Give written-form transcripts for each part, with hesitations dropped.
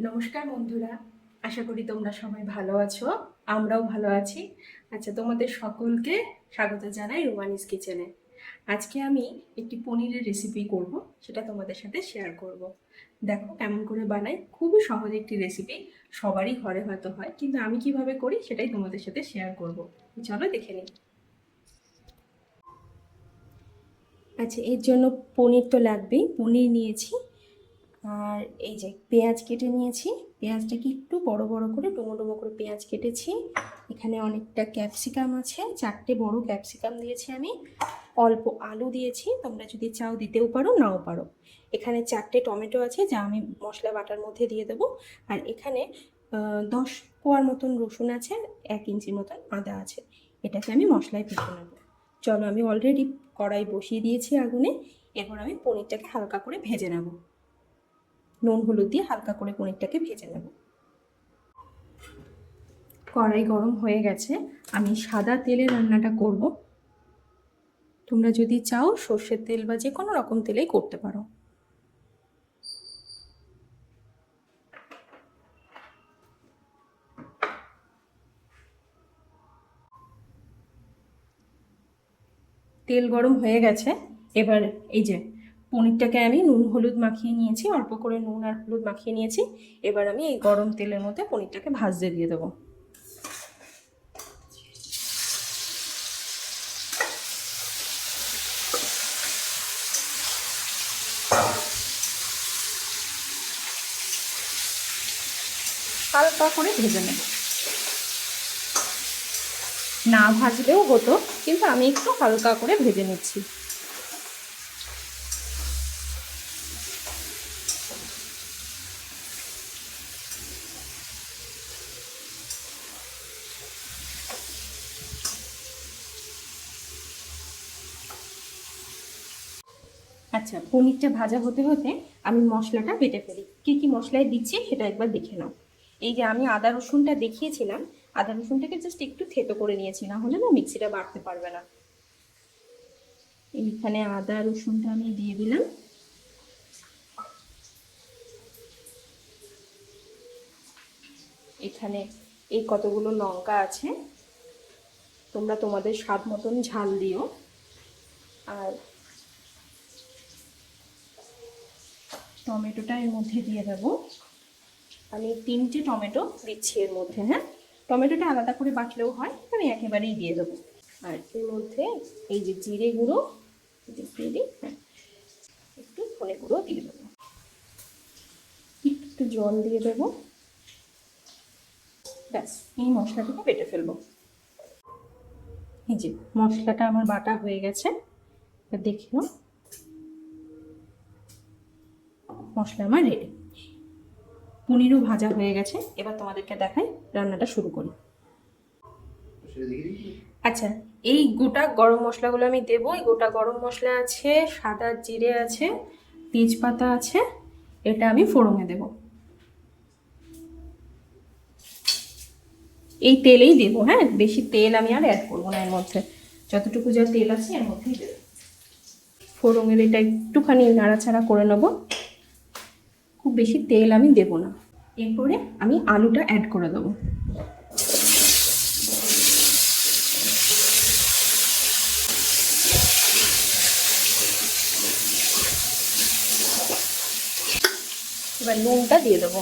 নমস্কার বন্ধুরা, আশা করি তোমরা সবাই ভালো আছো। আমরাও ভালো আছি। আচ্ছা, তোমাদের সকলকে স্বাগত জানাই রুমানিস কিচেনে। আজকে আমি একটি পনিরের রেসিপি করব, সেটা তোমাদের সাথে শেয়ার করব। দেখো কেমন করে বানাই, খুবই সহজ একটি রেসিপি, সবারই ঘরে হয়তো হয়, কিন্তু আমি কিভাবে করি সেটাই তোমাদের সাথে শেয়ার করব। চলো দেখে নিই। আচ্ছা, এর জন্য পনির তো লাগবেই। পনির নিয়েছি, আর এই যে পেঁয়াজ কেটে নিয়েছি। পেঁয়াজটাকে একটু বড় বড় করে ডুমো ডুমো করে পেঁয়াজ কেটেছি। এখানে অনেকটা ক্যাপসিকাম আছে, 4টে বড় ক্যাপসিকাম দিয়েছি আমি। অল্প আলু দিয়েছি, তোমরা যদি চাও দিতেও পারো, নাও পারো। এখানে 4টে টমেটো আছে, যা আমি মশলা বাটার মধ্যে দিয়ে দেবো। আর এখানে 10 কোয়ার মতন রসুন আছে, 1 ইঞ্চি মতন আদা আছে। এটাকে আমি মশলায় পিষে নেবো। চলো, আমি অলরেডি কড়াই বসিয়ে দিয়েছি আগুনে। এরপর আমি পনিরটাকে হালকা করে ভেজে নেব। নুন হলুদ দিয়ে হালকা করে পনিরটাকে ভেজে নেব। কড়াই গরম হয়ে গেছে, আমি সাদা তেলে রান্নাটা করব। তোমরা যদি চাও সর্ষের তেল বা যে কোনো রকম তেলেই করতে পারো। তেল গরম হয়ে গেছে। এবার এই যে পনিরটাকে আমি নুন হলুদ মাখিয়ে নিয়েছি, অল্প করে নুন আর হলুদ মাখিয়ে নিয়েছি। এবার আমি এই গরম তেলের মধ্যে পনিরটাকে ভাজতে দিয়ে দেবো। হালকা করে ভেজে নেব। না ভাজলেও হতো, কিন্তু আমি একটু হালকা করে ভেজে নিচ্ছি। আচ্ছা, পনিরটা ভাজা হতে হতে আমি মশলাটা বেটে ফেলি। কী কী মশলায় দিচ্ছি সেটা একবার দেখে নাও। এই যে আমি আদা রসুনটা দেখিয়েছিলাম, আদা রসুনটাকে জাস্ট একটু থেতো করে নিয়েছি, না হলে না মিক্সিটা বাড়তে পারবে না। এইখানে আদা রসুনটা আমি দিয়ে দিলাম। এখানে এই কতগুলো লঙ্কা আছে, তোমরা তোমাদের স্বাদ মতন ঝাল দিও। আর টমেটোটা এর মধ্যে দিয়ে দেবো। আমি 3টে টমেটো দিচ্ছি এর মধ্যে। হ্যাঁ, টমেটোটা আলাদা করে বাটলেও হয়, আমি একেবারেই দিয়ে দেবো। আর এর মধ্যে এই যে জিরে গুঁড়ো দিয়ে দিই, হ্যাঁ, একটু ধনে গুঁড়ো দিয়ে দেবো, একটু জল দিয়ে দেবো। ব্যাস, এই মশলাটাকে বেটে ফেলবো। এই যে মশলাটা আমার বাটা হয়ে গেছে, দেখো মশলা আমার রেডি। পনিরও ভাজা হয়ে গেছে। এবার তোমাদেরকে দেখাই, রান্নাটা শুরু করি। আচ্ছা, এই গোটা গরম মশলাগুলো আমি দেবো। এই গোটা গরম মশলা আছে, সাদা জিরে আছে, তেজপাতা আছে, এটা আমি ফোড়নে দেব। এই তেলেই দেবো, হ্যাঁ, বেশি তেল আমি আর অ্যাড করবো না এর মধ্যে। যতটুকু যা তেল আছে এর মধ্যেই দেবো। ফোড়নের এটা একটুখানি নাড়াচাড়া করে নেব, খুব বেশি তেল আমি দেবো না। এরপরে আমি আলুটা অ্যাড করে দেবো। এবার নুনটা দিয়ে দেবো,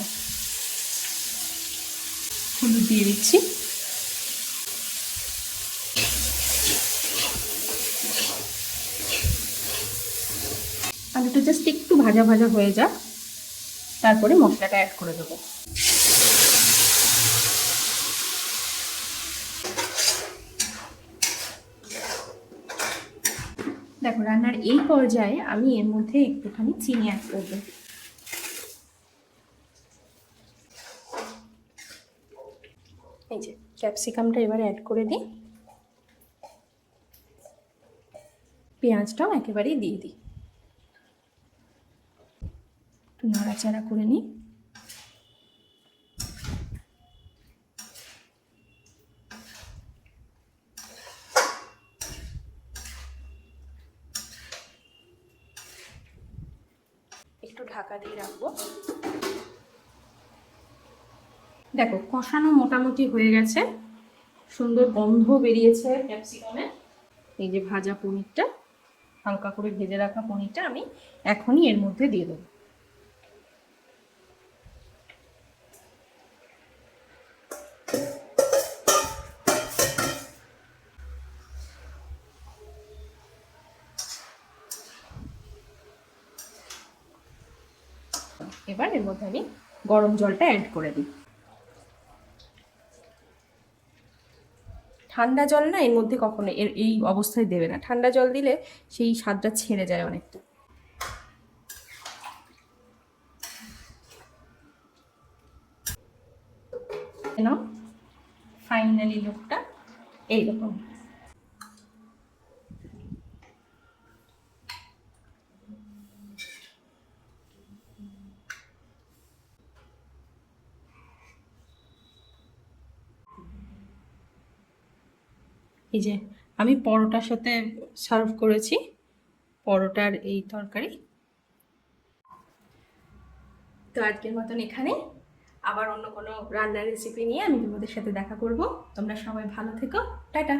হলুদ দিয়ে দিচ্ছি। আলুটা জাস্ট একটু ভাজা ভাজা হয়ে যাক, তারপরে মশলাটা অ্যাড করে দেবো। দেখো, রান্নার এই পর্যায়ে আমি এর মধ্যে একটুখানি চিনি অ্যাড করব। এই যে ক্যাপসিকামটা এবার অ্যাড করে দিই, পেঁয়াজটাও একেবারেই দিয়ে দিই, একটু নাড়াচাড়া করে নিই। একটু ঢাকা দিয়ে রাখবো। দেখো কষানো মোটামুটি হয়ে গেছে, সুন্দর গন্ধ বেরিয়েছে ক্যাপসিকামে। এই যে ভাজা পনিরটা, হালকা করে ভেজে রাখা পনিরটা আমি এখনই এর মধ্যে দিয়ে দেবো। এবার এর মধ্যে আমি গরম জলটা অ্যাড করে দিই। ঠান্ডা জল না এর মধ্যে কখনো এই অবস্থায় দেবে না, ঠান্ডা জল দিলে সেই স্বাদটা ছেড়ে যায় অনেকটা। ফাইনালি লুকটা এইরকম। এই যে আমি পরোটার সাথে সার্ভ করেছি, পরোটার এই তরকারি। তো আজকের মতন এখানে, আবার অন্য কোনো রান্নার রেসিপি নিয়ে আমি তোমাদের সাথে দেখা করব। তোমরা সবাই ভালো থেকো, টাটা।